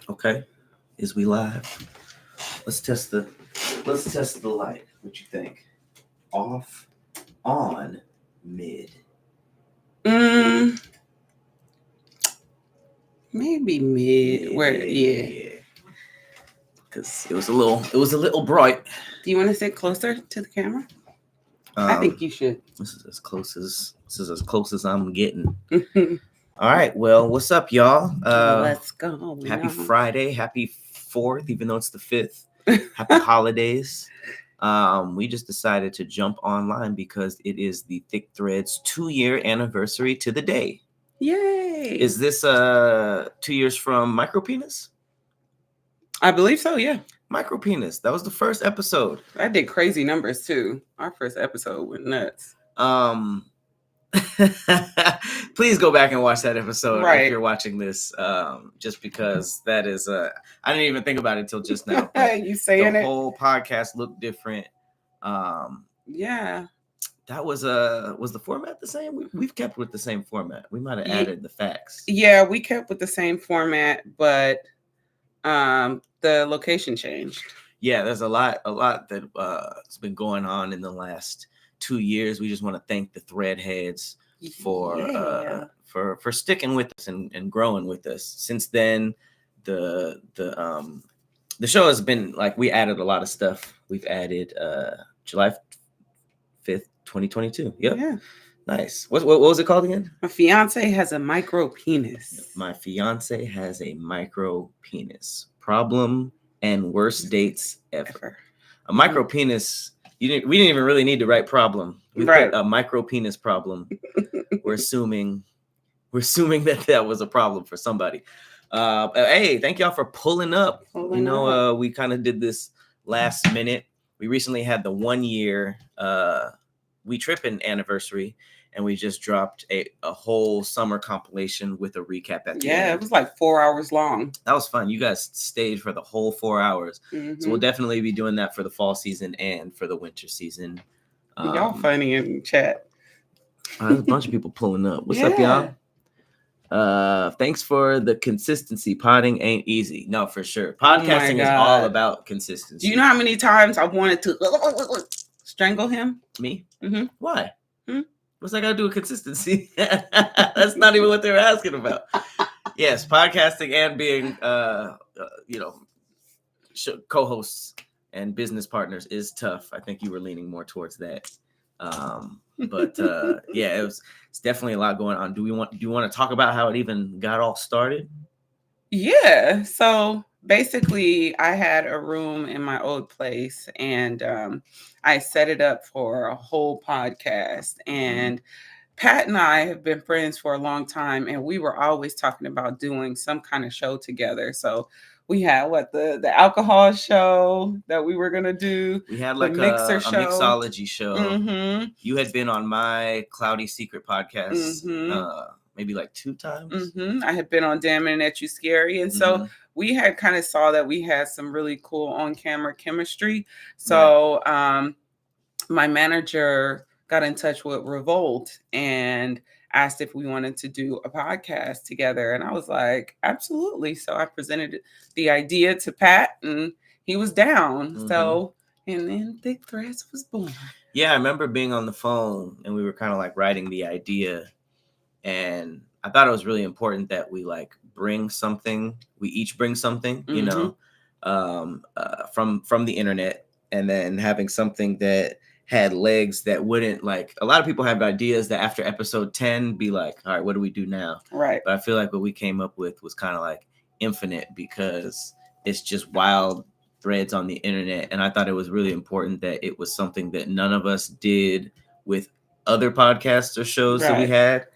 Okay. Is we live? Let's test the light. What you think? Off, on, mid. Maybe mid. Yeah. Because it was a little bright. Do you want to sit closer to the camera? I think you should. This is as close as I'm getting. All right. Well, what's up, y'all? Let's go. Happy Friday. Happy 4th, even though it's the 5th. Happy holidays. We just decided to jump online because it is the Thick Threads 2-year anniversary to the day. Yay! Is this 2 years from Micropenis? I believe so, yeah. Micropenis. That was the first episode. I did crazy numbers too. Our first episode went nuts. Please go back and watch that episode if you're watching this. Just because that is I didn't even think about it until just now. You saying the whole podcast looked different. Yeah. That was the format the same? We've kept with the same format. We might have added the facts. Yeah, we kept with the same format, but the location changed. Yeah, there's a lot that has been going on in the last 2 years. We just want to thank the thread heads for sticking with us and growing with us. Since then, the show has been like, we added a lot of stuff. We've added July 5th, 2022. Yep. Yeah. Nice. What was it called again? My fiance has a micro penis. My fiance has a micro penis. Problem and worst dates ever. A micro penis. We didn't even really need to write problem. We put a micro penis problem. We're assuming that was a problem for somebody. Hey, thank y'all for pulling up. We kind of did this last minute. We recently had the 1 year We Trippin' anniversary, and we just dropped a whole summer compilation with a recap at the end. Yeah, it was like 4 hours long. That was fun. You guys stayed for the whole 4 hours. Mm-hmm. So we'll definitely be doing that for the fall season and for the winter season. Y'all funny in chat. There's a bunch of people pulling up. What's up, y'all? Thanks for the consistency. Podding ain't easy. No, for sure. Podcasting is all about consistency. Do you know how many times I've wanted to strangle him? Me? Mm-hmm. Why? Mm-hmm. What's that got to do with consistency? That's not even what they were asking about. Yes, podcasting and being, co-hosts and business partners is tough. I think you were leaning more towards that. It's definitely a lot going on. Do you want to talk about how it even got all started? Yeah. So basically, I had a room in my old place, and I set it up for a whole podcast. And Pat and I have been friends for a long time, and we were always talking about doing some kind of show together. So we had the alcohol show that we were gonna do. We had like a mixology show. Mm-hmm. You had been on my Cloudy Secret podcast. Mm-hmm. Maybe like 2 times. Mm-hmm. I had been on Damn Internet You Scary. And so we had kind of saw that we had some really cool on-camera chemistry. So my manager got in touch with Revolt and asked if we wanted to do a podcast together. And I was like, absolutely. So I presented the idea to Pat and he was down. Mm-hmm. So, and then Thick Threads was born. Yeah, I remember being on the phone and we were kind of like writing the idea. And I thought it was really important that we like bring something. We each bring something, from the internet, and then having something that had legs that wouldn't like. A lot of people have ideas that after episode 10 be like, all right, what do we do now? Right. But I feel like what we came up with was kind of like infinite because it's just wild threads on the internet. And I thought it was really important that it was something that none of us did with other podcasts or shows that we had.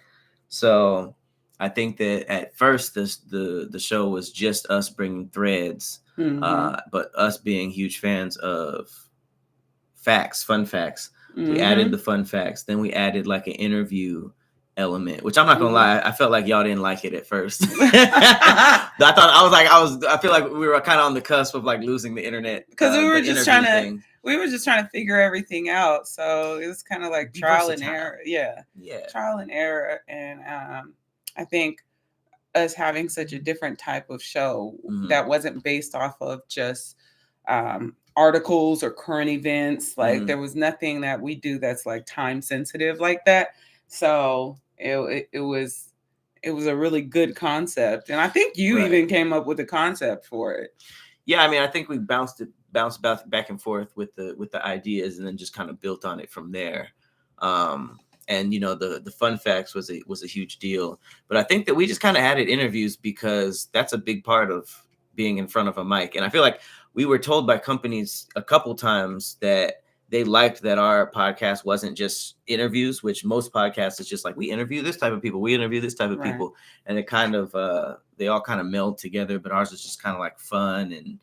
So I think that at first the show was just us bringing threads, but us being huge fans of fun facts. We added the fun facts. Then we added like an interview element, which I'm not gonna lie, I felt like y'all didn't like it at first. I feel like we were kind of on the cusp of like losing the internet because we were just trying to figure everything out. So it was kind of like trial and error. Yeah. Trial and error. And I think us having such a different type of show that wasn't based off of just articles or current events. Like there was nothing that we do that's like time sensitive like that. So it was a really good concept, and I think you even came up with a concept for it. Yeah, I mean, I think we bounced back and forth with the ideas, and then just kind of built on it from there. And you know, the fun facts was a huge deal, but I think that we just kind of added interviews because that's a big part of being in front of a mic. And I feel like we were told by companies a couple times that they liked that our podcast wasn't just interviews, which most podcasts is just like, we interview this type of people, we interview this type of people, and it kind of they all kind of meld together. But ours is just kind of like fun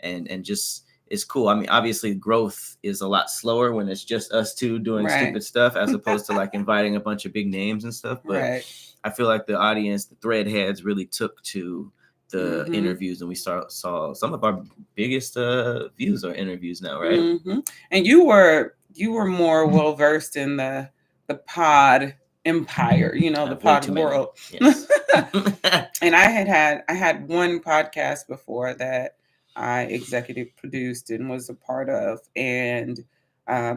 and just. It's cool. I mean, obviously growth is a lot slower when it's just us two doing stupid stuff, as opposed to like inviting a bunch of big names and stuff. But I feel like the audience, the thread heads, really took to the interviews, and we saw some of our biggest views or interviews now, right? And you were more well versed in the pod empire, you know, the pod world. Yes. And I had one podcast before that I executive produced and was a part of. And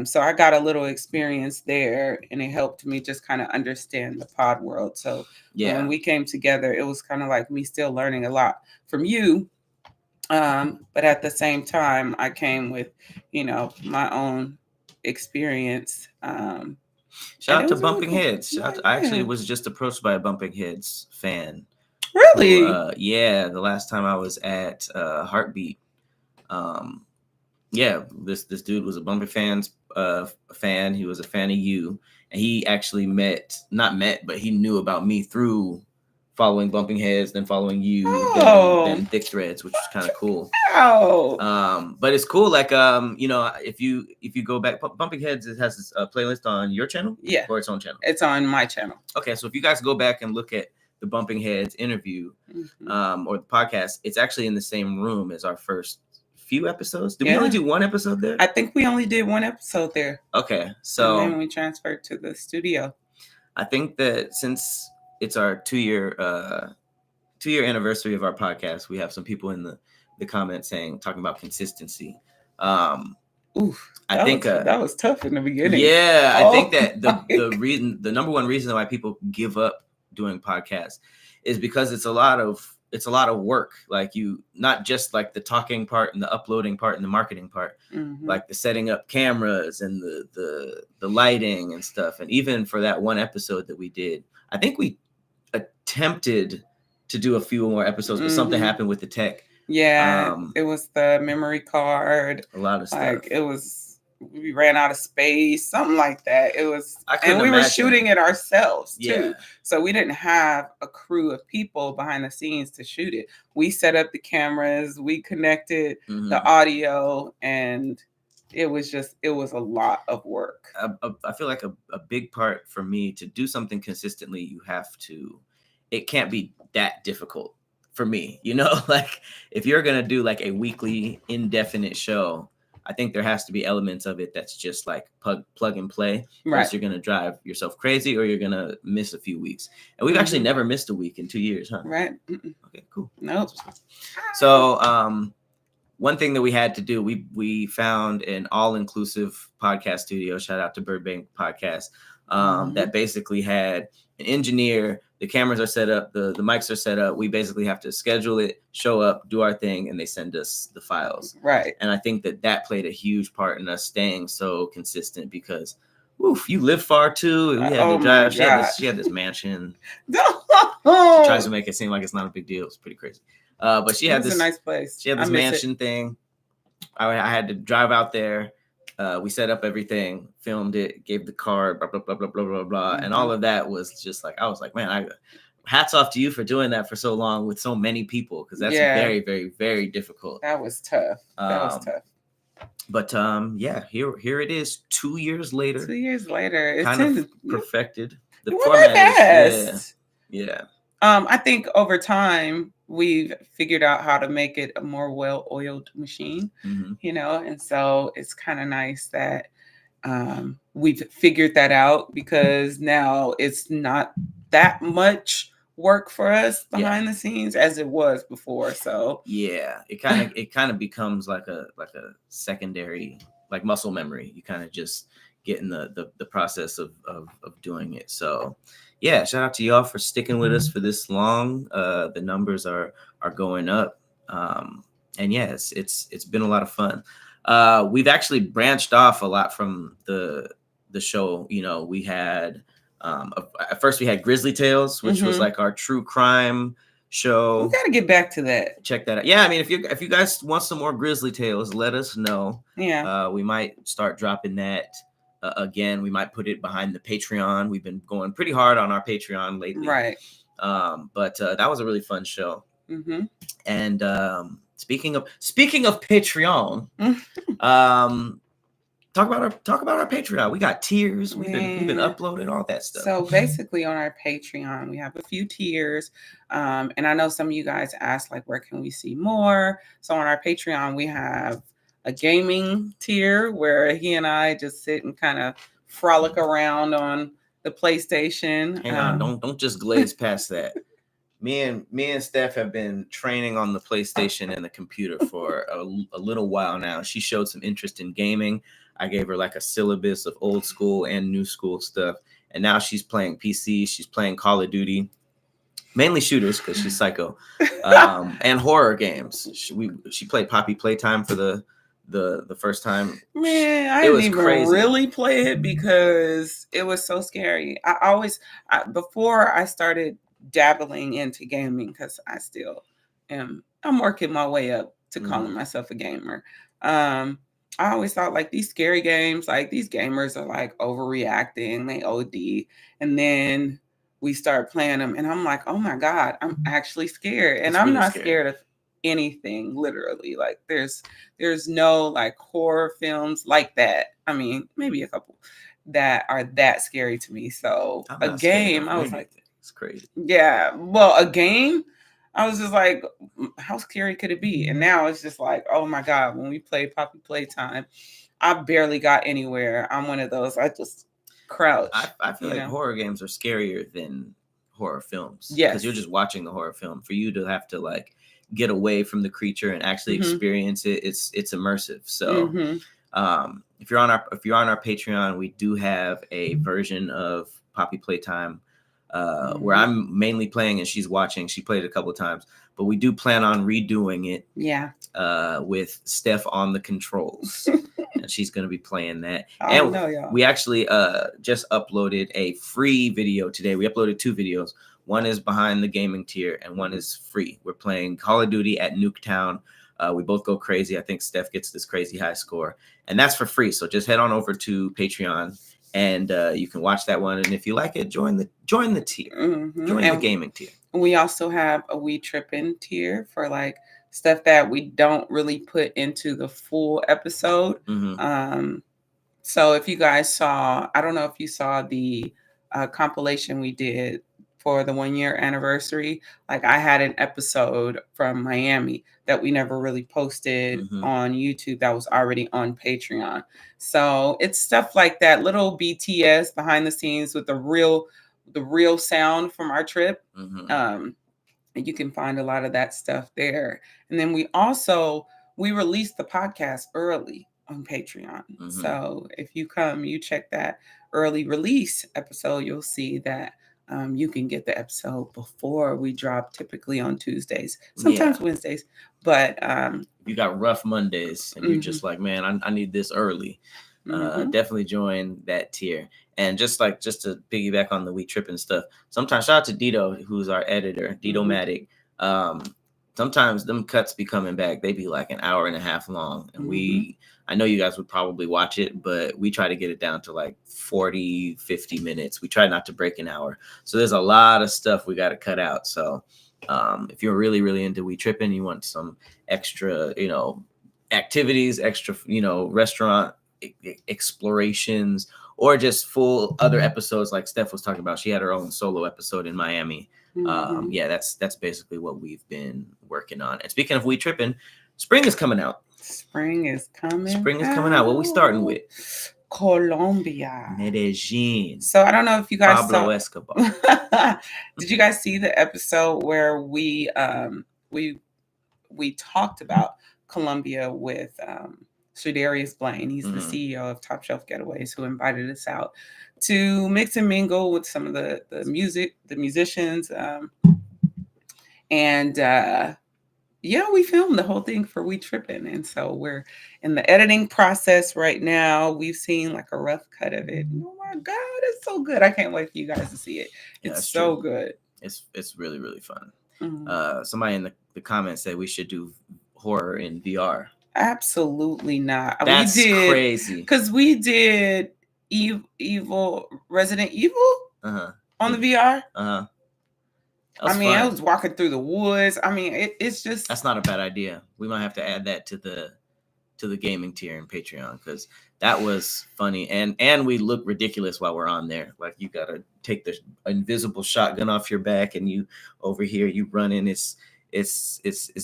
so I got a little experience there, and it helped me just kind of understand the pod world. So when we came together, it was kind of like me still learning a lot from you. But at the same time, I came with, you know, my own experience. Shout out to Bumping Heads. I actually was just approached by a Bumping Heads fan. Really? Yeah, the last time I was at Heartbeat. This dude was a Bumping fan. He was a fan of you, and he actually but he knew about me through following Bumping Heads, then following you, then Thick Threads, which was kind of cool. But it's cool. Like you know, if you go back, Bumping Heads has a playlist on your channel, or its own channel. It's on my channel. Okay, so if you guys go back and look at the Bumping Heads interview or the podcast, it's actually in the same room as our first few episodes. Did we only do one episode there? I think we only did one episode there. Okay, so and then we transferred to the studio. I think that since it's our 2-year anniversary of our podcast, we have some people in the comments talking about consistency. I think that was tough in the beginning. Yeah, I think that the number one reason why people give up doing podcasts is because it's a lot of work. Like, you not just like the talking part and the uploading part and the marketing part, like the setting up cameras and the lighting and stuff. And even for that one episode that we did, I think we attempted to do a few more episodes, but something happened with the tech. It was the memory card, a lot of stuff. Like, we ran out of space, something like that. It was, and we were shooting it ourselves too. So we didn't have a crew of people behind the scenes to shoot it. We set up the cameras, we connected the audio, and it was a lot of work. I feel like a big part for me to do something consistently, it can't be that difficult for me, you know, like if you're going to do like a weekly indefinite show, I think there has to be elements of it that's just like plug and play. Right. You're going to drive yourself crazy, or you're going to miss a few weeks. And we've actually never missed a week in 2 years, huh? Right. Okay, cool. No. So one thing that we had to do, we found an all-inclusive podcast studio. Shout out to Burbank Podcast. That basically had an engineer. The cameras are set up, the mics are set up. We basically have to schedule it, show up, do our thing, and they send us the files. Right. And I think that played a huge part in us staying so consistent because, you live far too. We had to drive. She had this mansion. She tries to make it seem like it's not a big deal. It's pretty crazy. But she had this a nice place. She had this mansion thing. I had to drive out there. We set up everything, filmed it, gave the card, blah, blah, blah, blah, blah, blah, blah. And all of that was just like, I was like, man, hats off to you for doing that for so long with so many people. Cause that's very, very, very difficult. That was tough. But here it is 2 years later. 2 years later. It's kind of perfected. The format is, I think over time we've figured out how to make it a more well-oiled machine, you know, and so it's kind of nice that we've figured that out, because now it's not that much work for us behind the scenes as it was before. So yeah, it kind of becomes like a secondary, like muscle memory. You kind of just get in the process of doing it. So yeah, shout out to y'all for sticking with us for this long. The numbers are going up. And yes, it's been a lot of fun. We've actually branched off a lot from the show. You know, we had at first we had Grizzly Tales, which was like our true crime show. We got to get back to that. Check that out. Yeah, I mean, if you guys want some more Grizzly Tales, let us know. Yeah, we might start dropping that again. We might put it behind the Patreon. We've been going pretty hard on our Patreon lately, right? But that was a really fun show. Mm-hmm. And speaking of Patreon, talk about our Patreon. We got tiers. We've been uploading all that stuff. So basically, on our Patreon, we have a few tiers, and I know some of you guys asked, like, where can we see more? So on our Patreon, we have a gaming tier where he and I just sit and kind of frolic around on the PlayStation. Hang on, don't just glaze past that. Me and Steph have been training on the PlayStation and the computer for a little while now. She showed some interest in gaming. I gave her like a syllabus of old school and new school stuff. And now she's playing PC. She's playing Call of Duty, mainly shooters because she's psycho, and horror games. She played Poppy Playtime for the first time. Man, I didn't even really play it because it was so scary. Before I started dabbling into gaming, because I'm working my way up to calling myself a gamer. I always thought like these scary games, like these gamers are like overreacting, they OD. And then we start playing them and I'm like, oh my God, I'm actually scared. And I'm not scared of anything, literally. Like there's no like horror films like that. I mean, maybe a couple that are that scary to me. So a game, I was like, it's crazy. Yeah. Well, a game, I was just like, how scary could it be? And now it's just like, oh my God, when we play Poppy Playtime, I barely got anywhere. I'm one of those, I just crouch. I feel like horror games are scarier than horror films. Yes. Because you're just watching the horror film. For you to have to like get away from the creature and actually experience it, it's immersive. So if you're on our Patreon, we do have a version of Poppy Playtime where I'm mainly playing and she's watching. She played it a couple of times, but we do plan on redoing it. Yeah. With Steph on the controls, and she's going to be playing that. I know, y'all. We actually just uploaded a free video today. We uploaded 2 videos. One is behind the gaming tier, and one is free. We're playing Call of Duty at Nuketown. We both go crazy. I think Steph gets this crazy high score, and that's for free. So just head on over to Patreon. And you can watch that one, and if you like it, join the tier, join the gaming tier. We also have a We Trippin' tier for like stuff that we don't really put into the full episode. So if you guys saw, I don't know if you saw the compilation we did for the 1-year anniversary. Like I had an episode from Miami that we never really posted on YouTube that was already on Patreon. So it's stuff like that, little BTS behind the scenes with the real sound from our trip. And you can find a lot of that stuff there. And then we released the podcast early on Patreon. So if you check that early release episode, you'll see that you can get the episode before we drop, typically on Tuesdays, sometimes Wednesdays. But you got rough Mondays and you're just like, man, I need this early. Definitely join that tier. And just to piggyback on the We Trippin' stuff, sometimes shout out to Dito, who's our editor, Dito Matic. Sometimes them cuts be coming back. They be like an hour and a half long. And I know you guys would probably watch it, but we try to get it down to like 40, 50 minutes. We try not to break an hour. So there's a lot of stuff we got to cut out. So if you're really, really into We Trippin', you want some extra, activities, extra, restaurant explorations, or just full other episodes like Steph was talking about. She had her own solo episode in Miami. That's basically what we've been working on. And speaking of We Trippin', spring is coming out. Spring is coming out. What we starting with? Colombia. Medellin. So I don't know if you guys Pablo saw. Escobar. Did you guys see the episode where we talked about Colombia with Shadarius Blaine? He's the CEO of Top Shelf Getaways, who invited us out to mix and mingle with some of the musicians, and yeah, we filmed the whole thing for We Trippin', and so we're in the editing process right now. We've seen like a rough cut of it. Oh my God, it's so good! I can't wait for you guys to see it. It's so good. It's really, really fun. Somebody in the comments said we should do horror in VR. Absolutely not. That's crazy. Because we did Resident Evil on the VR. I mean, I was walking through the woods. I mean, it's just... That's not a bad idea. We might have to add that to the gaming tier in Patreon, because that was funny. And we look ridiculous while we're on there. Like, you got to take the invisible shotgun off your back, and you over here, you running. It's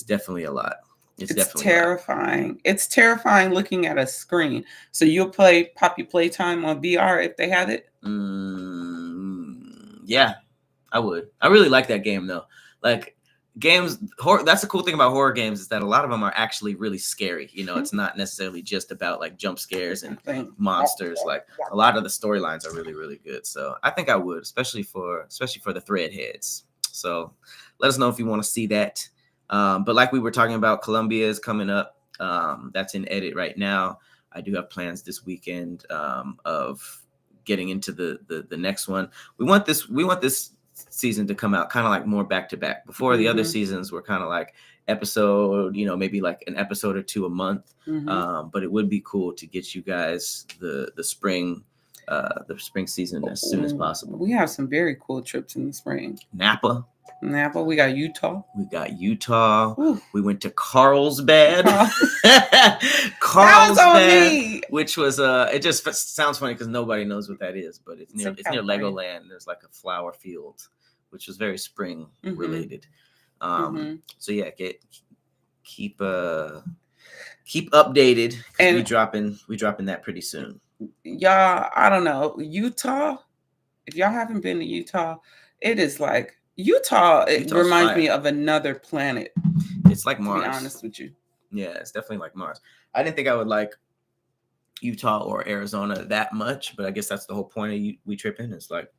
definitely a lot. It's definitely terrifying. It's terrifying looking at a screen. So you'll pop your playtime on VR if they have it? Yeah. I would. I really like that game though. Like games, that's the cool thing about horror games, is that a lot of them are actually really scary. You know, it's not necessarily just about like jump scares and monsters. Like a lot of the storylines are really, really good. So I think I would, especially for the thread heads. So let us know if you want to see that. But like we were talking about, Colombia is coming up. That's in edit right now. I do have plans this weekend of getting into the next one. We want this season to come out kind of like more back to back. Before the other seasons were kind of like episode, maybe like an episode or two a month. But it would be cool to get you guys the spring season as soon as possible. We have some very cool trips in the spring. Napa. We got Utah. Ooh. We went to Carlsbad. Carlsbad, which was it just sounds funny because nobody knows what that is, but it's near Legoland. There's like a flower field, which was very spring related. So yeah, keep updated, and we dropping that pretty soon. Y'all, I don't know, Utah. If y'all haven't been to Utah, it is like Utah. It reminds me of another planet. It's like Mars. To be honest with you. Yeah, it's definitely like Mars. I didn't think I would like Utah or Arizona that much, but I guess that's the whole point of We Trippin'. It's like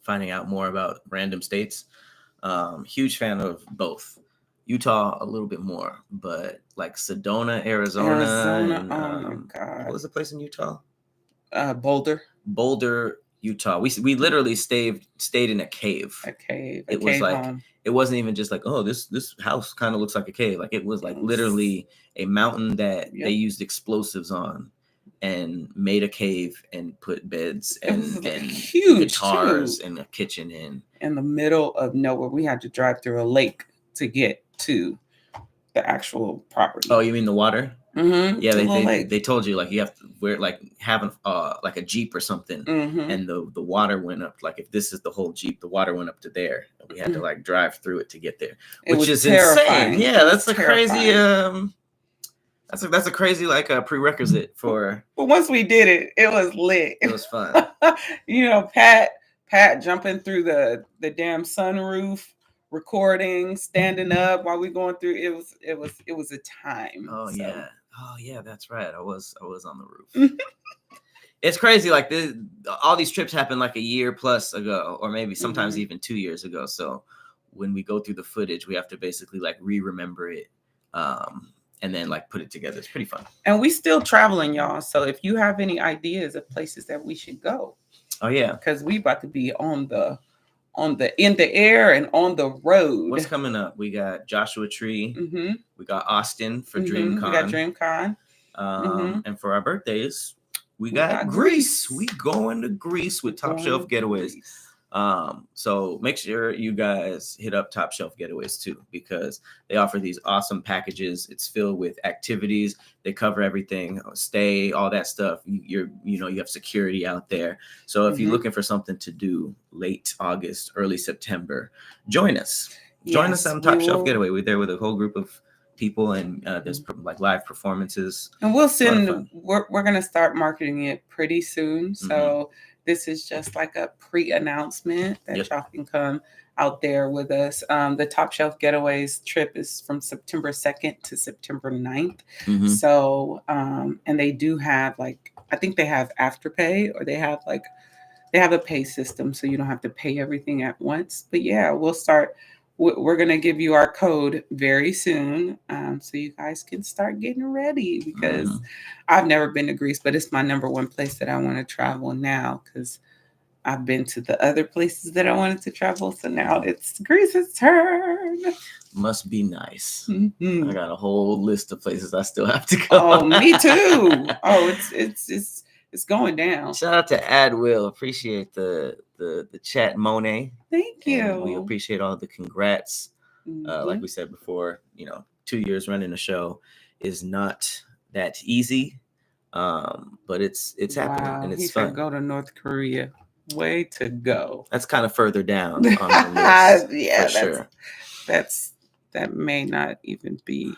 finding out more about random states. Huge fan of both. Utah a little bit more, but like Sedona, Arizona. And, oh my God. What was the place in Utah? Boulder, Utah. We literally stayed in a cave. It was like home. It wasn't even just like, oh, this house kind of looks like a cave. Like it was like literally a mountain that they used explosives on and made a cave and put beds and huge guitars and a kitchen in the middle of nowhere. We had to drive through a lake to get to the actual property. Oh, you mean the water? Yeah, they told you like you have to have like a Jeep or something, and the water went up. Like if this is the whole Jeep, the water went up to there, and we had to like drive through it to get there, which is terrifying. Insane. Yeah, that's a crazy. That's a crazy like a prerequisite for. But once we did it, it was lit. It was fun. Pat jumping through the damn sunroof, recording, standing up while we going through. It was a time. Oh yeah, that's right. I was on the roof. It's crazy. Like all these trips happened like a year plus ago, or maybe sometimes even 2 years ago. So when we go through the footage, we have to basically like remember it, and then like put it together. It's pretty fun. And we still traveling, y'all. So if you have any ideas of places that we should go, oh yeah, because we about to be in the air and on the road. What's coming up? We got Joshua Tree. We got Austin for DreamCon. We got DreamCon. And for our birthdays, we got Greece. We going to Greece with Top Shelf Getaways. So make sure you guys hit up Top Shelf Getaways too, because they offer these awesome packages. It's filled with activities. They cover everything, stay, all that stuff. You have security out there. So if you're looking for something to do late August, early September, join us. Join us on Top Shelf Getaway. We're there with a whole group of people, and there's like live performances. And we'll send. We're gonna start marketing it pretty soon. So this is just like a pre-announcement that y'all can come out there with us. The Top Shelf Getaways trip is from September 2nd to September 9th. So and they do have like, I think they have Afterpay, or they have a pay system, so you don't have to pay everything at once. But yeah, we'll start. We're going to give you our code very soon, so you guys can start getting ready, because I've never been to Greece, but it's my number one place that I want to travel now, because I've been to the other places that I wanted to travel. So now it's Greece's turn. Must be nice. I got a whole list of places I still have to go. Oh, me too. Oh, it's going down. Shout out to Adwill. Appreciate the chat, Monet. Thank you. And we appreciate all the congrats. Like we said before, 2 years running a show is not that easy, but it's happening, and it's fun. Go to North Korea. Way to go. That's kind of further down on the list. Yeah, sure. That may not even be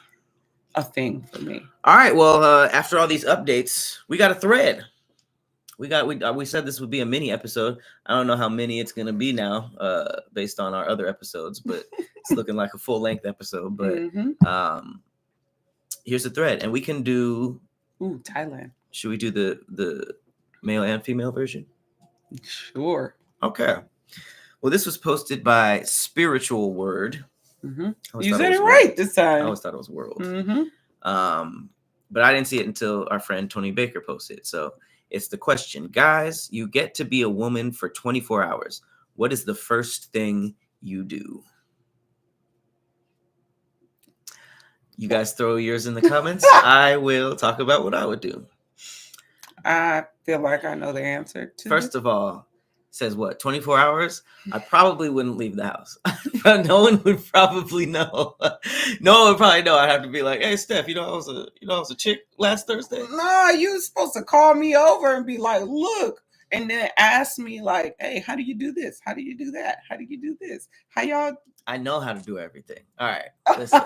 a thing for me. All right. Well, after all these updates, we got a thread. We said this would be a mini episode. I don't know how many it's gonna be now, based on our other episodes, but it's looking like a full length episode. But here's the thread, and we can do. Thailand. Should we do the male and female version? Sure. Okay. Well, this was posted by Spiritual Word. You said it right this time. I always thought it was World. But I didn't see it until our friend Tony Baker posted it. So it's the question. Guys, you get to be a woman for 24 hours. What is the first thing you do? You guys throw yours in the comments. I will talk about what I would do. I feel like I know the answer to First of all, says what? 24 hours? I probably wouldn't leave the house. No one would probably know. No one would probably know. I'd have to be like, "Hey, Steph, I was a chick last Thursday." No, you were supposed to call me over and be like, "Look," and then ask me like, "Hey, how do you do this? How do you do that? How do you do this? How y'all?" I know how to do everything. All right, listen.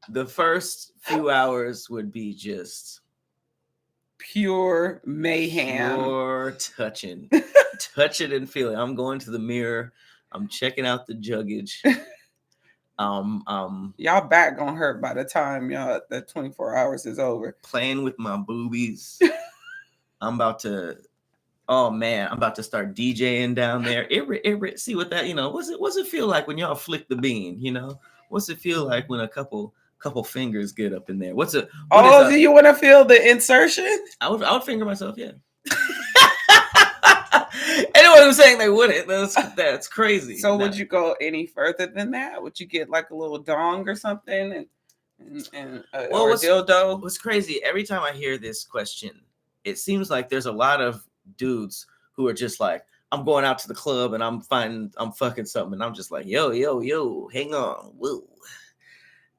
The first few hours would be just pure mayhem. Pure touching and feeling. I'm going to the mirror. I'm checking out the juggage. Y'all back gonna hurt by the time the 24 hours is over. Playing with my boobies. I'm about to start DJing down there. It see what that, what's it feel like when y'all flick the bean, What's it feel like when a couple fingers get up in there? Do you want to feel the insertion? I would finger myself, yeah. Anyone who's saying they wouldn't, that's crazy. So would you go any further than that? Would you get like a little dong or something or a dildo? What's crazy, every time I hear this question, it seems like there's a lot of dudes who are just like, I'm going out to the club and I'm fucking something, and I'm just like, yo, hang on, whoa.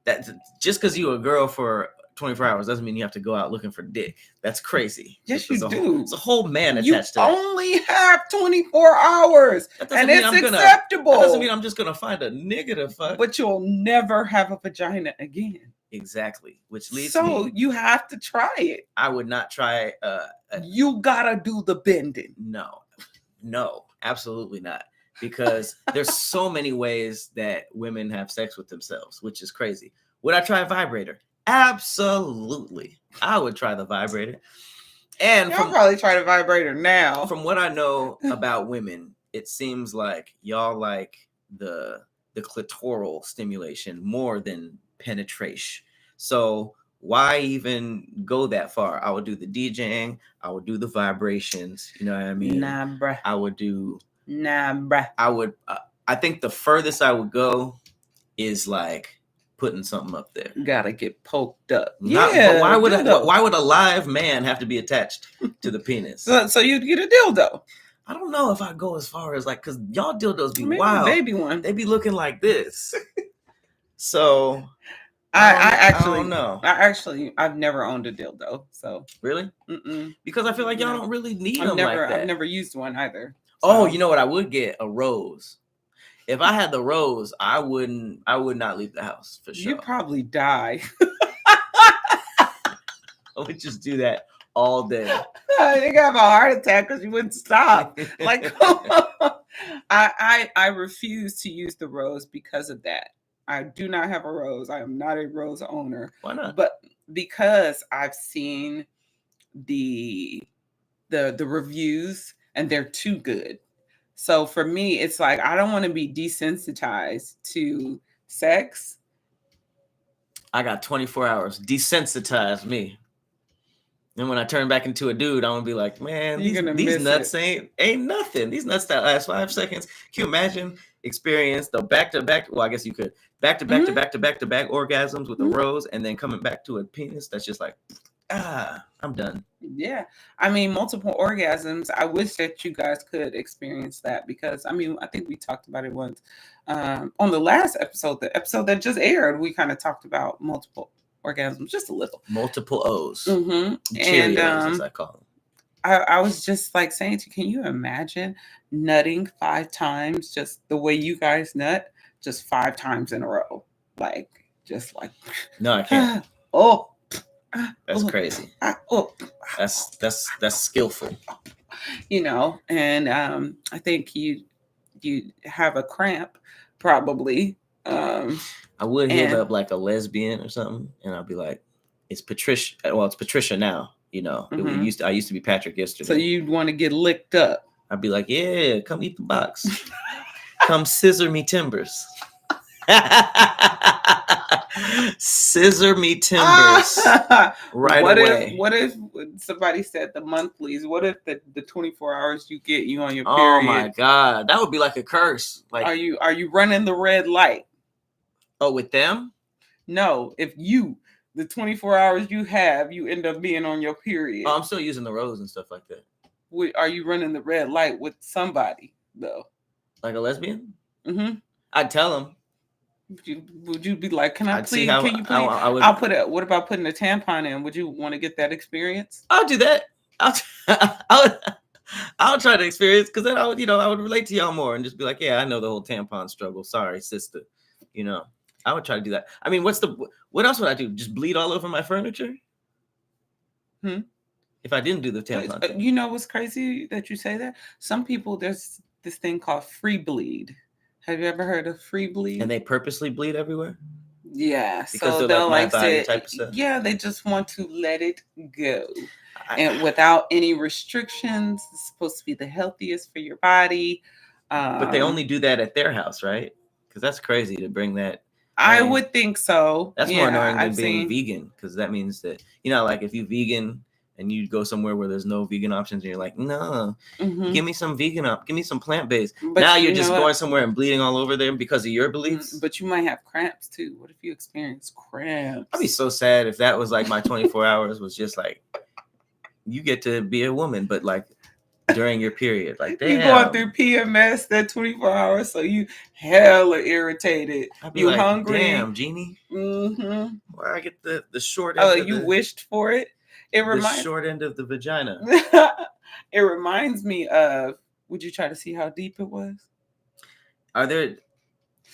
That just because you're a girl for 24 hours doesn't mean you have to go out looking for dick. That's crazy. Yes, you do. It's a whole man attached to it. You only have 24 hours, and it's acceptable. That doesn't mean I'm just gonna find a nigga to fuck. But you'll never have a vagina again. Exactly. Which leads So you have to try it. I would not try. You gotta do the bending. No, absolutely not. Because there's so many ways that women have sex with themselves, which is crazy. Would I try a vibrator? Absolutely. I would try the vibrator. And I'll probably try the vibrator now. From what I know about women, it seems like y'all like the clitoral stimulation more than penetration. So why even go that far? I would do the DJing. I would do the vibrations. You know what I mean? Nah, bruh. I would do... Nah, bruh. I think the furthest I would go is like putting something up there. Gotta get poked up. But why would a live man have to be attached to the penis? So you'd get a dildo. I don't know if I go as far as like, because y'all dildos be Maybe wild. Baby one. They be looking like this. So I don't know. I've never owned a dildo. So really, because I feel like y'all don't really need them like that. I've never used one either. So. Oh, you know what? I would get a rose. If I had the rose, I would not leave the house for sure. You'd probably die. I would just do that all day. You got a heart attack because you wouldn't stop. Like, I refuse to use the rose because of that. I do not have a rose. I am not a rose owner. Why not? But because I've seen the reviews and they're too good. So for me, it's like I don't want to be desensitized to sex. I got 24 hours. Desensitize me. And when I turn back into a dude, I'm gonna be like, man, these nuts ain't nothing. These nuts that last 5 seconds. Can you imagine experience the back-to-back? Well, I guess you could back-to-back to back-to-back orgasms with a rose, and then coming back to a penis that's just like, I'm done. Yeah, I mean, multiple orgasms. I wish that you guys could experience that because I mean, I think we talked about it once on the last episode, the episode that just aired. We kind of talked about multiple orgasms, just a little. Multiple O's. Mm-hmm. And as I call them. I was just like saying to you, can you imagine nutting 5 times just the way you guys nut, just 5 times in a row, like just like. No, I can't. That's crazy. That's skillful. You know, and I think you have a cramp probably. I would hit up like a lesbian or something, and I'll be like, "It's Patricia." Well, it's Patricia now. You know, I used to be Patrick yesterday. So you'd want to get licked up. I'd be like, "Yeah, come eat the box. Come scissor me timbers." Scissor me timbers right away. What if somebody said the monthlies? What if the 24 hours you get you on your period? Oh my God, that would be like a curse. Like, are you running the red light? Oh, with them? No, if the 24 hours you have, you end up being on your period. Oh, I'm still using the rose and stuff like that. Are you running the red light with somebody though? Like a lesbian? Mm-hmm. I'd tell them. Would you be like, can you please? I'll put it. What about putting a tampon in? Would you want to get that experience? I'll do that. I'll try to experience because then I would relate to y'all more and just be like, yeah, I know the whole tampon struggle. Sorry, sister. You know, I would try to do that. I mean, what else would I do? Just bleed all over my furniture? If I didn't do the tampon thing. You know what's crazy that you say that? Some people, there's this thing called free bleed. Have you ever heard of free bleed? And they purposely bleed everywhere? Yeah. Because so they'll like say, type of stuff. Yeah, they just want to let it go. And without any restrictions. It's supposed to be the healthiest for your body. But they only do that at their house, right? Because that's crazy to bring that. I would think so. That's more annoying than being vegan. Because that means that, like if you're vegan and you go somewhere where there's no vegan options and you're like, no, give me some vegan give me some plant-based. But now you're just going somewhere and bleeding all over there because of your beliefs. But you might have cramps too. What if you experience cramps? I'd be so sad if that was like my 24 hours was just like, you get to be a woman, but like during your period. Like, damn. You going through PMS that 24 hours, so you hella irritated. You like, hungry. Damn, Jeannie. Mm-hmm. Where I get the short end. Oh, you wished for it? The short end of the vagina. It reminds me of, would you try to see how deep it was?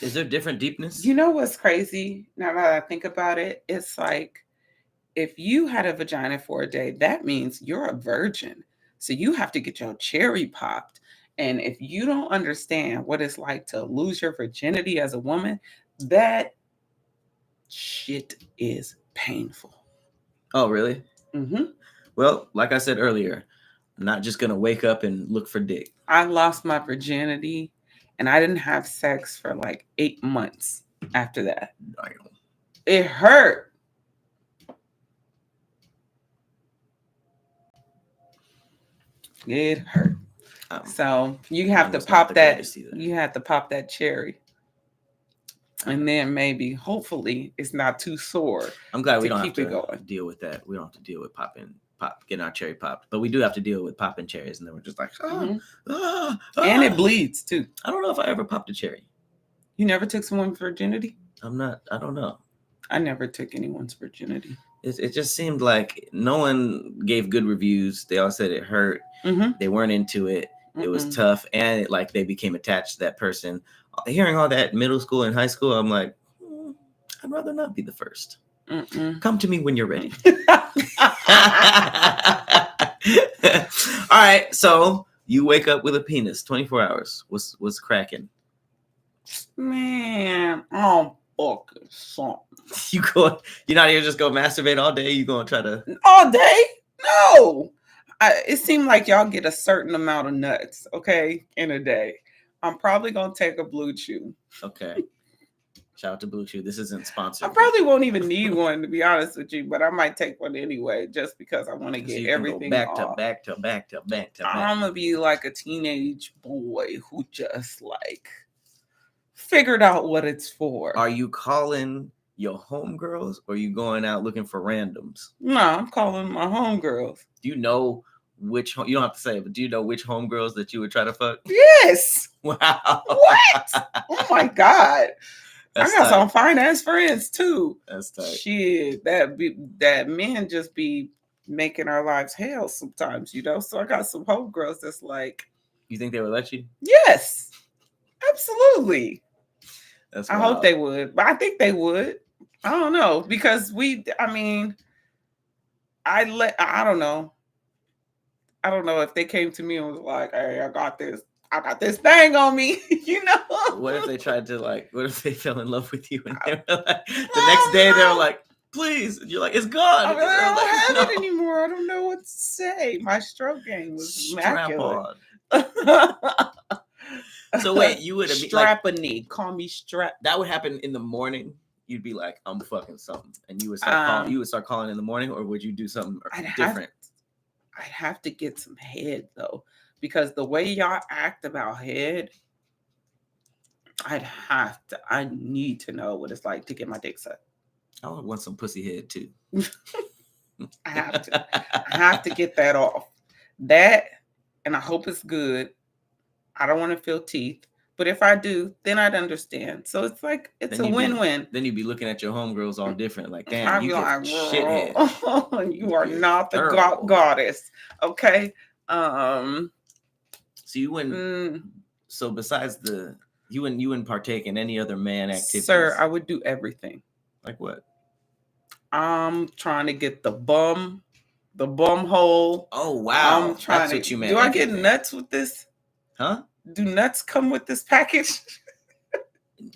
Is there different deepness? You know what's crazy? Now that I think about it, it's like, if you had a vagina for a day, that means you're a virgin. So you have to get your cherry popped. And if you don't understand what it's like to lose your virginity as a woman, that shit is painful. Oh, really? Mm-hmm. Well, like I said earlier, I'm not just going to wake up and look for dick. I lost my virginity and I didn't have sex for like 8 months after that. It hurt. It hurt. So you have to pop that. You have to pop that cherry. And then maybe, hopefully, it's not too sore. I'm glad we don't have to deal with that. We don't have to deal with getting our cherry popped. But we do have to deal with popping cherries. And then we're just like, and it bleeds, too. I don't know if I ever popped a cherry. You never took someone's virginity? I don't know. I never took anyone's virginity. It just seemed like no one gave good reviews. They all said it hurt. They weren't into it. It was tough. And they became attached to that person hearing all that middle school and high school, I'm like, I'd rather not be the first. Come to me when you're ready. All right, so you wake up with a penis, 24 hours. What's cracking? Man, I'm fucking something. You're not here just go masturbate all day? You gonna try to all day? No. It seemed like y'all get a certain amount of nuts, okay, in a day. I'm probably gonna take a Blue Chew. Okay. Shout out to Blue Chew. This isn't sponsored. I probably won't even need one, to be honest with you, but I might take one anyway, just because I want to get everything back off. back to back. I'm gonna be like a teenage boy who just like figured out what it's for. Are you calling your homegirls, or are you going out looking for randoms? No, I'm calling my homegirls. Do you know which you don't have to say it, but do you know which homegirls that you would try to fuck? Yes. Wow. What? Oh my God. That's I got tight. some fine ass friends too. That's tight. Shit, that men just be making our lives hell sometimes, you know. So I got some homegirls that's like, you think they would let you? Yes, absolutely. That's I wild. hope they would, but I think they would. I don't know because I don't know. I don't know if they came to me and was like, "Hey, I got this thing on me," you know. What if they tried to what if they fell in love with you and they were like, the next day they were like, please, and you're like, it's gone. I don't have it anymore. I don't know what to say. My stroke game was immaculate. So wait, you would have Strappany. Call me Strap. That would happen in the morning. You'd be like, I'm fucking something, and you would start calling in the morning, or would you do something different? I'd have to get some head though, because the way y'all act about head, I need to know what it's like to get my dick sucked. I would want some pussy head too. I have to get that off. That, and I hope it's good. I don't want to feel teeth, but if I do, then I'd understand. So it's like it's a win-win. Then you'd be looking at your homegirls all different, like, damn, you get shithead. You are not the goddess, okay? So you wouldn't. So besides you wouldn't partake in any other man activities, sir. I would do everything. Like what? I'm trying to get the bum hole. Oh wow, I'm trying that's what you meant. Do I get nuts with this? Huh? Do nuts come with this package?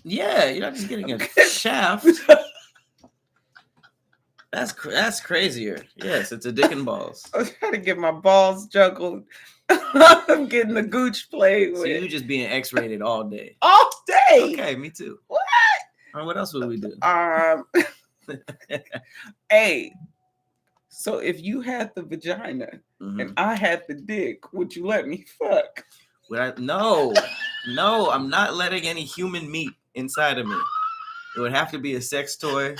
Yeah, you're not just getting a shaft. That's crazier. Yes, it's a dick and balls. I'm trying to get my balls juggled. I'm getting the gooch played with. So you just being X-rated all day. All day. Okay, me too. What? What else would we do? Hey, so if you had the vagina and I had the dick, would you let me fuck? No, I'm not letting any human meat inside of me. It would have to be a sex toy.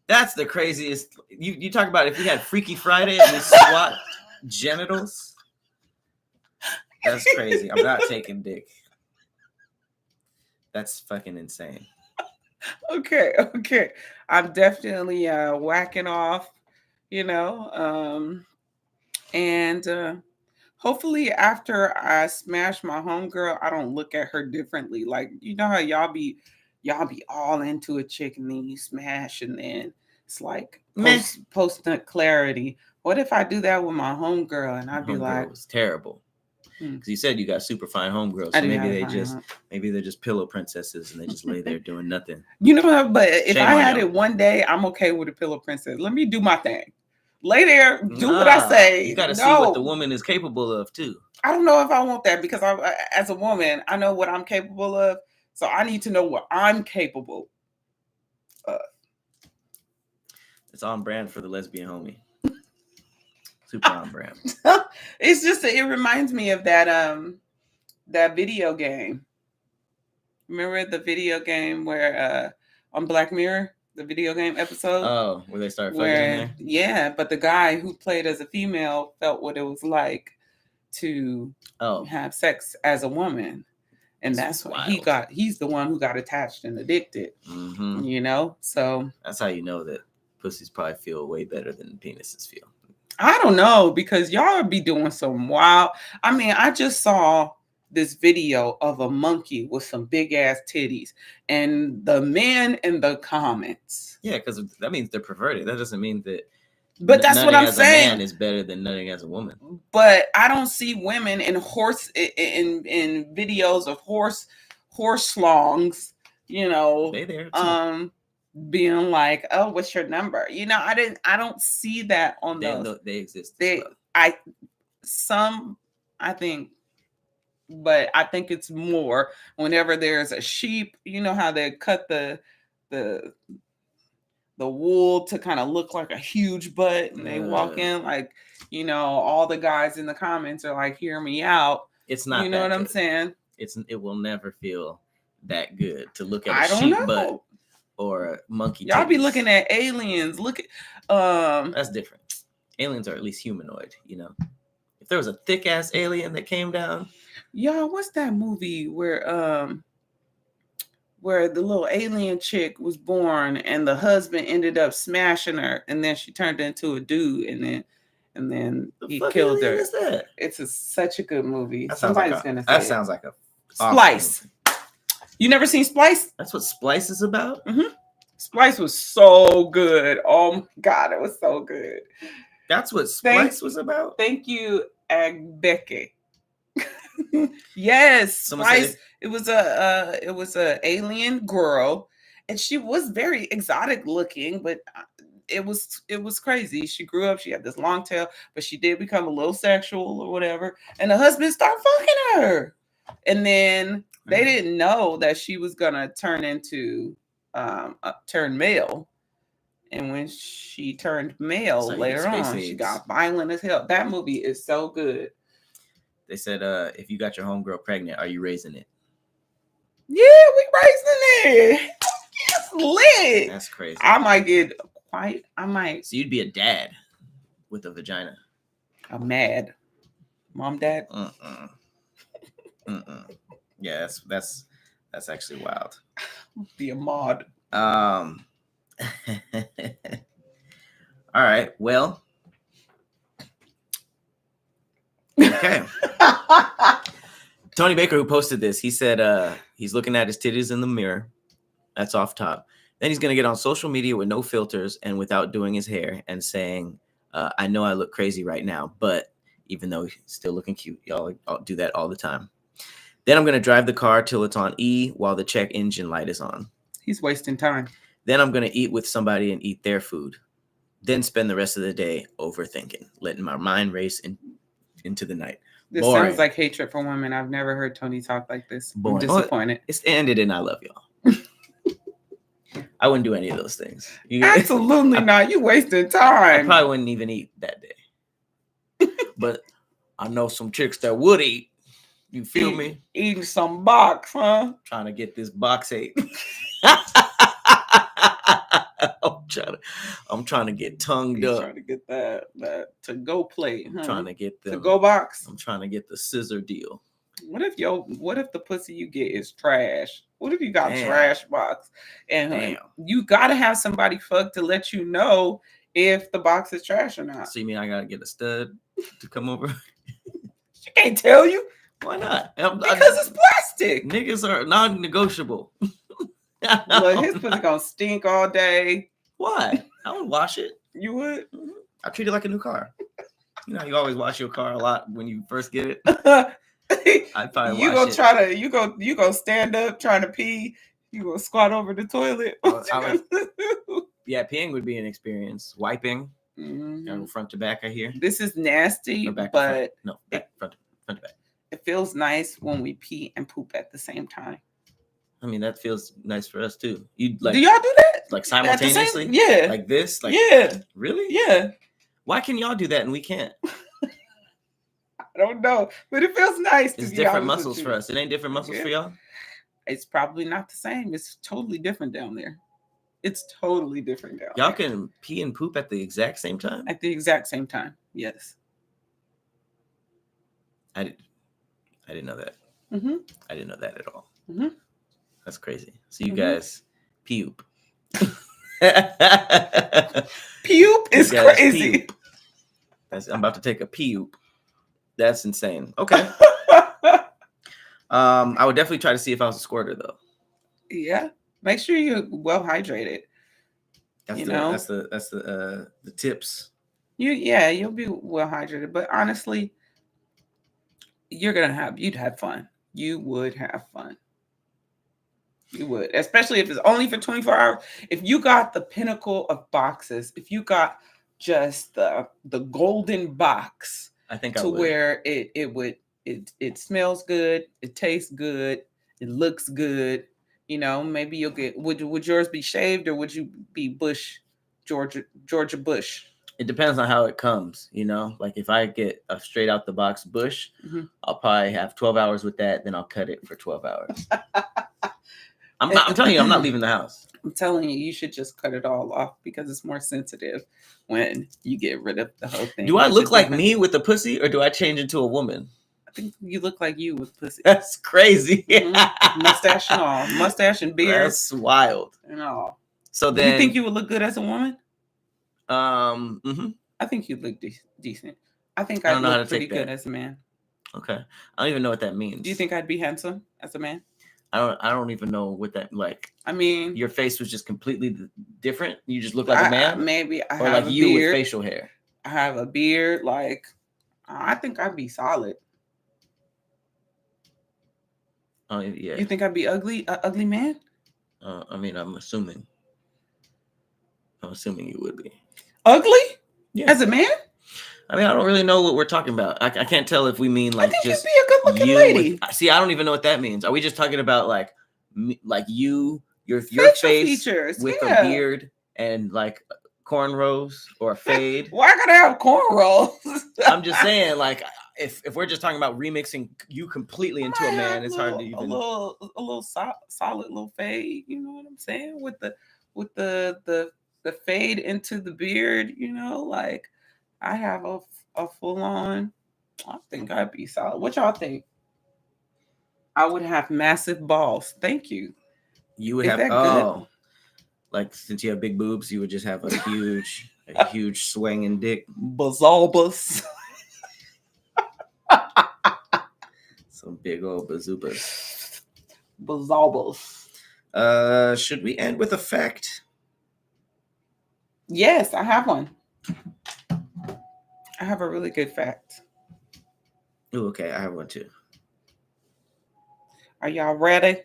That's the craziest. You talk about if you had Freaky Friday and you swat genitals. That's crazy. I'm not taking dick. That's fucking insane. Okay. I'm definitely whacking off, you know, and hopefully after I smash my homegirl, I don't look at her differently. Like, you know how y'all be all into a chick and then you smash and then it's like post-nut clarity. What if I do that with my homegirl and I'd be like, it was terrible. Because you said you got super fine homegirls, so maybe they're just pillow princesses and they just lay there doing nothing. You know, but if I had it one day, I'm okay with a pillow princess. Let me do my thing. Lay there, do what I say. You got to see what the woman is capable of too. I don't know if I want that because as a woman, I know what I'm capable of. So I need to know what I'm capable of. It's on brand for the lesbian homie. Super on brand. It's just it reminds me of that video game. Remember the video game where on Black Mirror, the video game episode? Oh, where they start fucking in there? Yeah, but the guy who played as a female felt what it was like to have sex as a woman. And that's what he's the one who got attached and addicted. Mm-hmm. You know? So that's how you know that pussies probably feel way better than penises feel. I don't know, because y'all be doing some wild. I mean, I just saw this video of a monkey with some big ass titties, and the men in the comments. Yeah, because that means they're perverted. That doesn't mean that. But that's what I'm as saying. A man is better than nutting as a woman. But I don't see women in videos of horse slongs, you know, they there too. Being like, oh, what's your number? You know, I don't see that on those. They exist. I think, but I think it's more whenever there's a sheep. You know how they cut the wool to kind of look like a huge butt, and they walk in like, you know, all the guys in the comments are like, hear me out. It's not, you know what good. I'm saying? It will never feel that good to look at a sheep butt or a monkey. Y'all be looking at aliens. Look at that's different. Aliens are at least humanoid, you know. If there was a thick ass alien that came down. Y'all, what's that movie where the little alien chick was born and the husband ended up smashing her, and then she turned into a dude, and then he killed her. Is that? It's such a good movie. Somebody's gonna say that. Sounds like a Splice. You never seen Splice? That's what Splice is about? Mm-hmm. Splice was so good. Oh my God, it was so good. That's what Splice was about? Thank you, Agbeke. Yes, Splice. It was a alien girl, and she was very exotic looking, but it was crazy. She grew up, she had this long tail, but she did become a little sexual or whatever, and the husband started fucking her. And then they didn't know that she was gonna turn male. And when she turned male later on, she got violent as hell. That movie is so good. They said, if you got your homegirl pregnant, are you raising it? Yeah, we raising it. It's lit. That's crazy. I might. So you'd be a dad with a vagina. A mad mom, dad. Yeah, that's actually wild. Be a mod. All right. Well. Okay. Tony Baker, who posted this, he said he's looking at his titties in the mirror. That's off top. Then he's going to get on social media with no filters and without doing his hair and saying, I know I look crazy right now, but even though he's still looking cute, y'all do that all the time. Then I'm going to drive the car till it's on E while the check engine light is on. He's wasting time. Then I'm going to eat with somebody and eat their food. Then spend the rest of the day overthinking, letting my mind race into the night. This sounds like hatred for women. I've never heard Tony talk like this. Boring. I'm disappointed. It's ended and I love y'all. I wouldn't do any of those things. Absolutely not. You wasted time. I probably wouldn't even eat that day. But I know some chicks that would eat. You feel me? Eating some box, huh? Trying to get this box ate. I'm trying to get tongued up. Trying to get that to-go plate. Huh? Trying to get the to-go box. I'm trying to get the scissor deal. What if the pussy you get is trash? What if you got trash box? And you gotta have somebody fuck to let you know if the box is trash or not. So you mean I gotta get a stud to come over? She can't tell you. Why not? Because it's plastic. Niggas are non-negotiable. Look, his pussy gonna stink all day. Why? I would wash it. You would? I treat it like a new car. You know, you always wash your car a lot when you first get it. I'd probably wash it. You go stand up trying to pee. You go squat over the toilet. Yeah, peeing would be an experience. Wiping, front to back. I hear this is nasty, front to back. It feels nice when we pee and poop at the same time. I mean, that feels nice for us too. Do y'all do that? Like simultaneously? Yeah. Like this? Like yeah. Really? Yeah. Why can y'all do that and we can't? I don't know, but it feels nice. It's different muscles for us. It ain't different muscles for y'all? It's probably not the same. It's totally different down there. It's totally different down there. Y'all can pee and poop at the exact same time? At the exact same time, yes. I didn't know that. Mm-hmm. I didn't know that at all. Mm-hmm. That's crazy. So you guys puke. Puke is crazy. Puke. I'm about to take a puke. That's insane. Okay. I would definitely try to see if I was a squirter though. Yeah. Make sure you're well hydrated. That's you the know, that's the tips. You'll be well hydrated. But honestly, you'd have fun. You would have fun. You would, especially if it's only for 24 hours. If you got the pinnacle of boxes, if you got just the golden box, I think to where it smells good, it tastes good, it looks good. Maybe you'll get. Would yours be shaved or would you be Georgia Bush? It depends on how it comes, like if I get a straight out the box bush, I'll probably have 12 hours with that, then I'll cut it for 12 hours. I'm telling you, I'm not leaving the house. I'm telling you, you should just cut it all off because it's more sensitive when you get rid of the whole thing. Do I look like me with the pussy or do I change into a woman? I think you look like you with pussy. That's crazy. Mustache and all. Mustache and beard. That's wild. And all. So then, do you think you would look good as a woman? I think you'd look decent. I think I'd look pretty good as a man. Okay. I don't even know what that means. Do you think I'd be handsome as a man? I don't even know what that like. I mean, your face was just completely different. You just look like a man. Maybe I or have like a you beard. with facial hair. I have a beard. Like, I think I'd be solid. Oh yeah. You think I'd be ugly? Ugly man? I mean, I'm assuming you would be ugly. Yeah. As a man. I mean, I don't really know what we're talking about. I can't tell if we mean like just you'd be a good-looking lady. See, I don't even know what that means. Are we just talking about like your facial face features, with a beard and like cornrows or a fade? Why I gotta have cornrows? I'm just saying, like, if we're just talking about remixing you completely into a man, it's hard to even a little solid little fade. You know what I'm saying? With the fade into the beard. Like. I have a full on. I think I'd be solid. What y'all think? I would have massive balls. Thank you. You would have like since you have big boobs, you would just have a huge swinging dick. Bazalbas. Some big old bazookas. Bazalbas. Should we end with a fact? Yes, I have one. I have a really good fact. Ooh, okay, I have one too. Are y'all ready?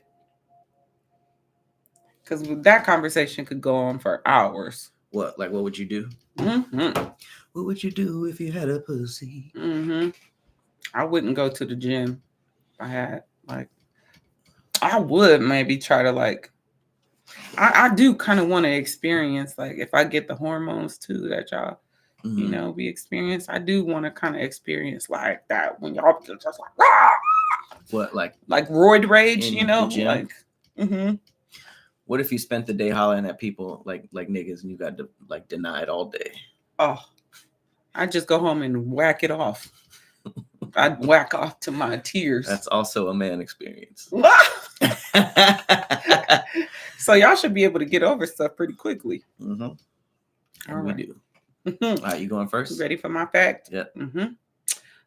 Because that conversation could go on for hours. What? Like, what would you do? Mm-hmm. What would you do if you had a pussy? Mm-hmm. I wouldn't go to the gym. I would maybe try to I do kind of want to experience if I get the hormones too that y'all. Mm-hmm. We experience. I do want to kind of experience like that when y'all just like, ah! What, like roid rage, What if you spent the day hollering at people like niggas and you got denied all day? Oh, I just go home and whack it off. I'd whack off to my tears. That's also a man experience. So y'all should be able to get over stuff pretty quickly. Mm-hmm. All right. We do. All right, you going first? You ready for my fact? Yeah. Mm-hmm.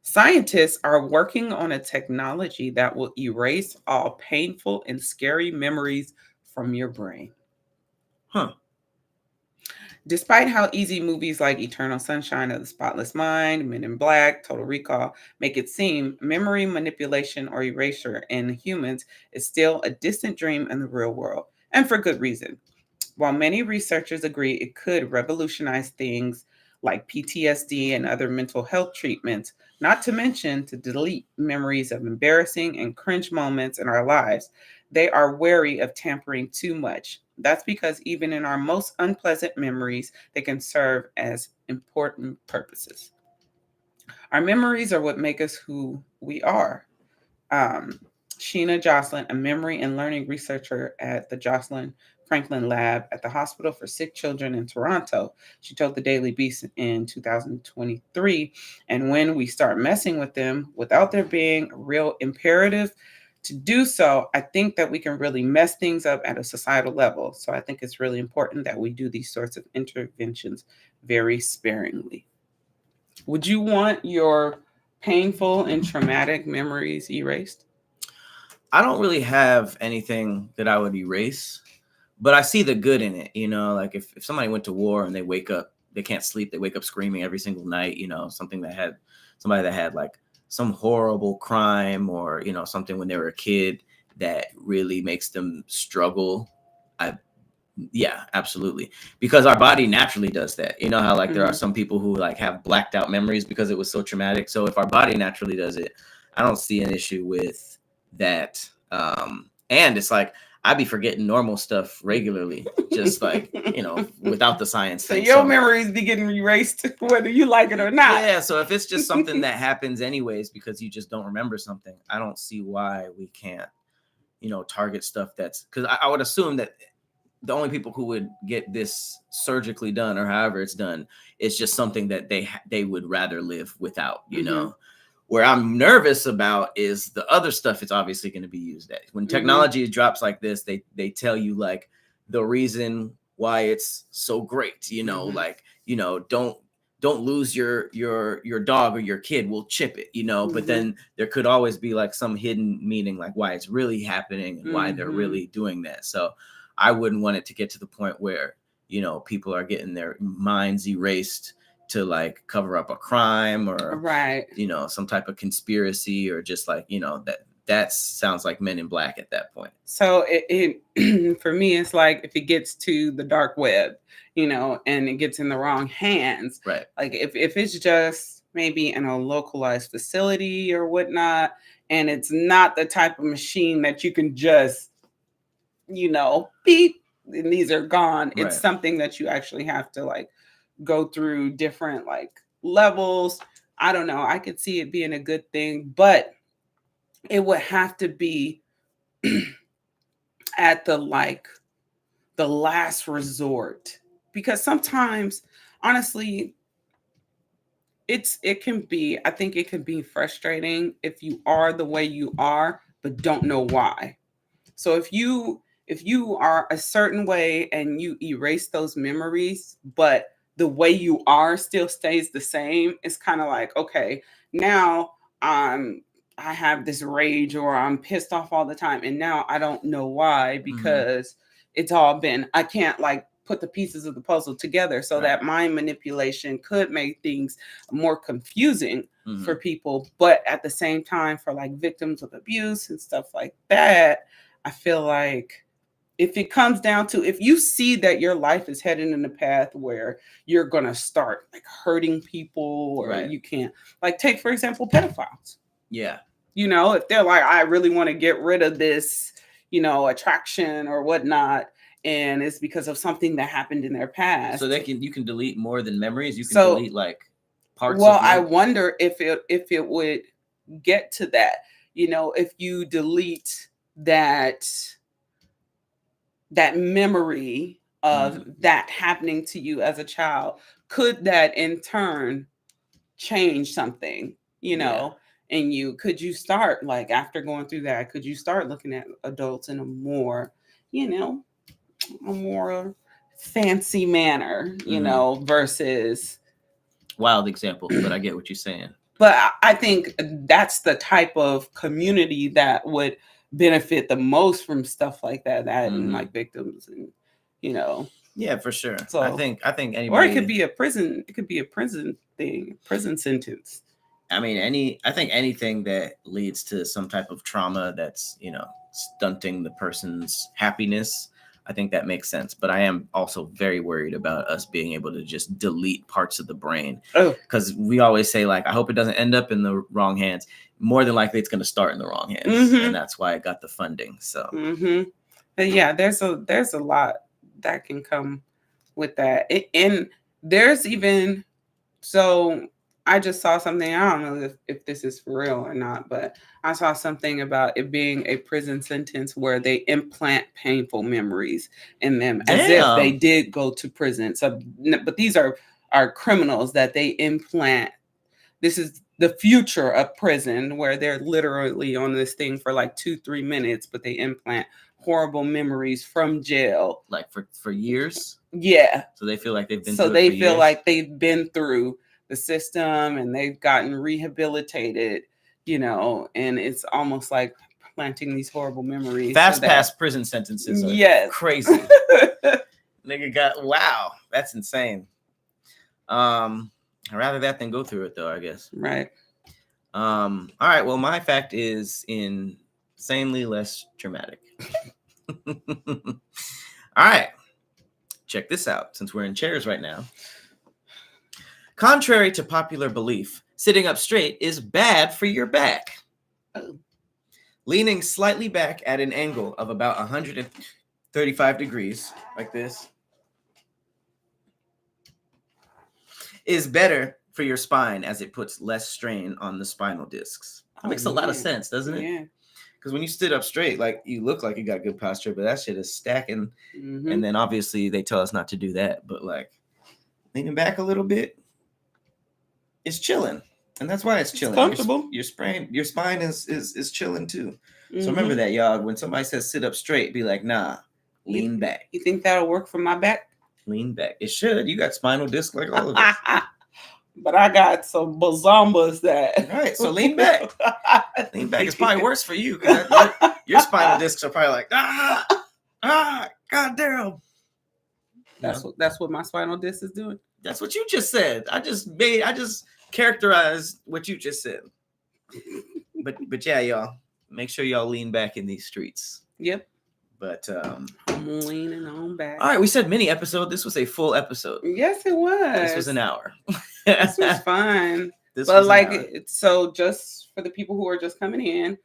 Scientists are working on a technology that will erase all painful and scary memories from your brain. Huh. Despite how easy movies like Eternal Sunshine of the Spotless Mind, Men in Black, Total Recall make it seem, memory manipulation or erasure in humans is still a distant dream in the real world, and for good reason. While many researchers agree it could revolutionize things like PTSD and other mental health treatments, not to mention to delete memories of embarrassing and cringe moments in our lives, they are wary of tampering too much. That's because even in our most unpleasant memories, they can serve as important purposes. Our memories are what make us who we are. Sheena Jocelyn, a memory and learning researcher at the Jocelyn Franklin Lab at the Hospital for Sick Children in Toronto. She told the Daily Beast in 2023, and when we start messing with them without there being a real imperative to do so, I think that we can really mess things up at a societal level. So I think it's really important that we do these sorts of interventions very sparingly. Would you want your painful and traumatic memories erased? I don't really have anything that I would erase, but I see the good in it. You know, like if somebody went to war and they wake up, they can't sleep, they wake up screaming every single night, you know, somebody that had like some horrible crime or, you know, something when they were a kid that really makes them struggle. Yeah, absolutely. Because our body naturally does that. You know how like there are some people who like have blacked out memories because it was so traumatic. So if our body naturally does it, I don't see an issue with that. And it's like I'd be forgetting normal stuff regularly, just like, you know, without the science so thing. Your memories be getting erased whether you like it or not. Yeah, so if it's just something that happens anyways because you just don't remember something, I don't see why we can't, you know, target stuff that's, because I would assume that the only people who would get this surgically done or however it's done, it's just something that they would rather live without, you know. Where I'm nervous about is the other stuff it's obviously going to be used at. When technology drops like this, they tell you like the reason why it's so great, you know, like, you know, don't lose your dog or your kid, we'll chip it, you know. But then there could always be like some hidden meaning, like why it's really happening and why they're really doing that. So I wouldn't want it to get to the point where, you know, people are getting their minds erased to like cover up a crime or, you know, some type of conspiracy or just like, you know, that sounds like Men in Black at that point. So it for me, it's like if it gets to the dark web, you know, and it gets in the wrong hands, right? Like if it's just maybe in a localized facility or whatnot, and it's not the type of machine that you can just, you know, beep, and these are gone. It's something that you actually have to like go through different like levels. I don't know. I could see it being a good thing, but it would have to be at the last resort, because sometimes, honestly, it can be, I think it can be frustrating if you are the way you are but don't know why. So if you are a certain way and you erase those memories, but the way you are still stays the same, it's kind of like, okay, now I have this rage or I'm pissed off all the time, and now I don't know why, because it's all been, I can't like put the pieces of the puzzle together. So that mind manipulation could make things more confusing for people. But at the same time, for like victims of abuse and stuff like that, I feel like if it comes down to, if you see that your life is heading in a path where you're going to start like hurting people, or you can't, like, take, for example, pedophiles. Yeah. You know, if they're like, I really want to get rid of this, you know, attraction or whatnot, and it's because of something that happened in their past. So you can delete more than memories. You can delete like parts. Well, I wonder if it would get to that. You know, if you delete that memory of that happening to you as a child, could that in turn change something? You know. And could you start, like, after going through that, could you start looking at adults in a more, you know, a more fancy manner, you know, versus wild example, but I get what you're saying. But I think that's the type of community that would benefit the most from stuff like that, and like victims, and, you know. Yeah, for sure. So I think anybody, or it could be a prison. It could be a prison thing, prison sentence. I mean, I think anything that leads to some type of trauma that's, you know, stunting the person's happiness, I think that makes sense. But I am also very worried about us being able to just delete parts of the brain. Because we always say, like, I hope it doesn't end up in the wrong hands. More than likely, it's going to start in the wrong hands. And that's why it got the funding. So, yeah, there's a lot that can come with that. And there's even, so I just saw something, I don't know if this is for real or not, but I saw something about it being a prison sentence where they implant painful memories in them. As if they did go to prison. So, but these are criminals that they implant. This is the future of prison, where they're literally on this thing for like 2-3 minutes, but they implant horrible memories from jail. Like for years? Yeah. So they feel like they've been like they've been through the system and they've gotten rehabilitated, you know, and it's almost like planting these horrible memories. Fast pass prison sentences are crazy. Nigga got, wow, that's insane. I'd rather that than go through it though, I guess. Right. All right, well, my fact is insanely less dramatic. All right, check this out, since we're in chairs right now. Contrary to popular belief, sitting up straight is bad for your back. Oh. Leaning slightly back at an angle of about 135 degrees, like this, is better for your spine as it puts less strain on the spinal discs. That makes a lot of sense, doesn't it? Yeah. Because when you sit up straight, like, you look like you got good posture, but that shit is stacking. And then obviously they tell us not to do that, but like leaning back a little bit is chilling. And that's why it's chilling. It's comfortable. Your spine is chilling too. So remember that, y'all. When somebody says sit up straight, be like, nah, lean back. You think that'll work for my back? Lean back. It should. You got spinal disc like all of us. But I got some bazombas that. All right, so lean back. Lean back is probably worse for you. Your spinal discs are probably like, goddamn. That's what my spinal disc is doing. That's what you just said. I just characterized what you just said. But yeah, y'all, make sure y'all lean back in these streets. Yep. But I'm leaning on back. All right, we said mini episode. This was a full episode. Yes, it was. This was an hour. This was fun. So just for the people who are just coming in,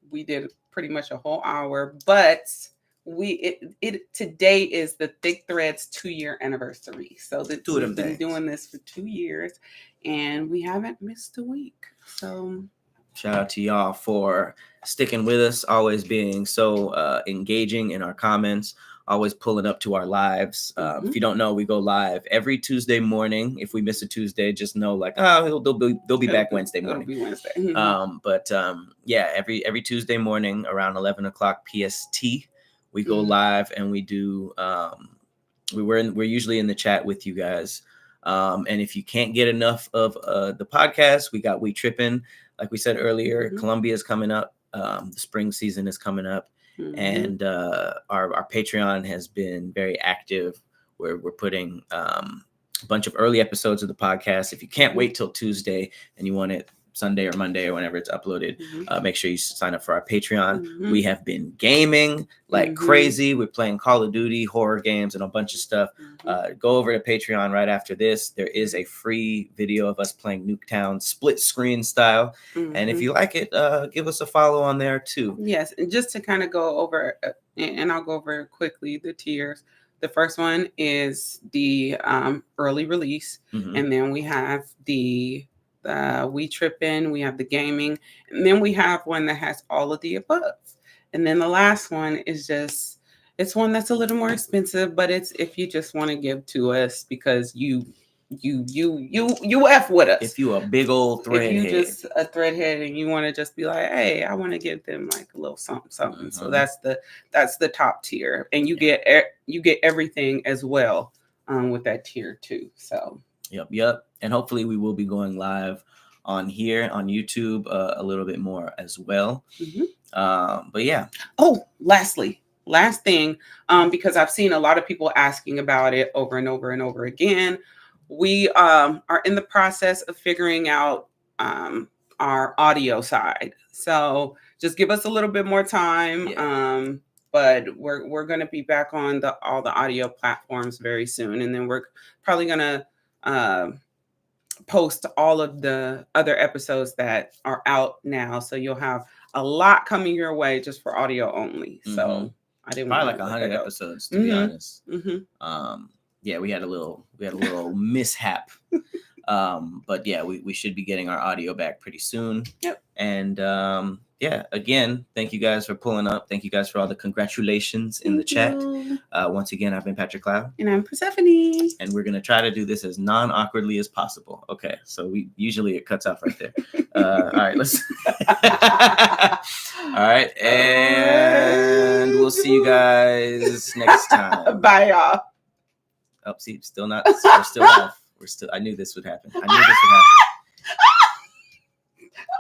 we did pretty much a whole hour, but today is the Thick Threads 2-year anniversary. So we've been doing this for 2 years, and we haven't missed a week. So shout out to y'all for sticking with us, always being so engaging in our comments, always pulling up to our lives. If you don't know, we go live every Tuesday morning. If we miss a Tuesday, just know like, they'll be back Wednesday morning. It'll be Wednesday. Yeah, every Tuesday morning around 11 o'clock PST, we go live and we do. We're usually in the chat with you guys. And if you can't get enough of the podcast, we got We Trippin'. Like we said earlier, Columbia is coming up. The spring season is coming up. And our Patreon has been very active, where we're putting a bunch of early episodes of the podcast. If you can't wait till Tuesday and you want it Sunday or Monday or whenever it's uploaded, make sure you sign up for our Patreon. We have been gaming like crazy. We're playing Call of Duty, horror games, and a bunch of stuff. Go over to Patreon right after this. There is a free video of us playing Nuketown split screen style. And if you like it, give us a follow on there too. Yes, and just to kind of go over, and I'll go over quickly the tiers. The first one is the early release, and then we have the We Trippin', we have the gaming, and then we have one that has all of the above. And then the last one is it's one that's a little more expensive, but it's if you just want to give to us because you F with us. If you a big old threadhead. If you just a threadhead and you want to just be like, hey, I want to give them like a little something. So that's the top tier. And you get everything as well with that tier too. So Yep. And hopefully we will be going live on here on YouTube a little bit more as well. But yeah. Oh, last thing, because I've seen a lot of people asking about it over and over and over again. We are in the process of figuring out our audio side. So just give us a little bit more time. Yeah. But we're going to be back on all the audio platforms very soon. And then we're probably going to post all of the other episodes that are out now. So you'll have a lot coming your way just for audio only. So I didn't probably like 100 episodes to be honest. Yeah, we had a little mishap. But yeah, we should be getting our audio back pretty soon. Yep. And yeah, again, thank you guys for pulling up. Thank you guys for all the congratulations in the chat. Once again, I've been Patrick Cloud. And I'm Persephone. And we're going to try to do this as non-awkwardly as possible. Okay, so it cuts off right there. All right, let's... All right, and we'll see you guys next time. Bye, y'all. Oh, see, we're still off. I knew this would happen.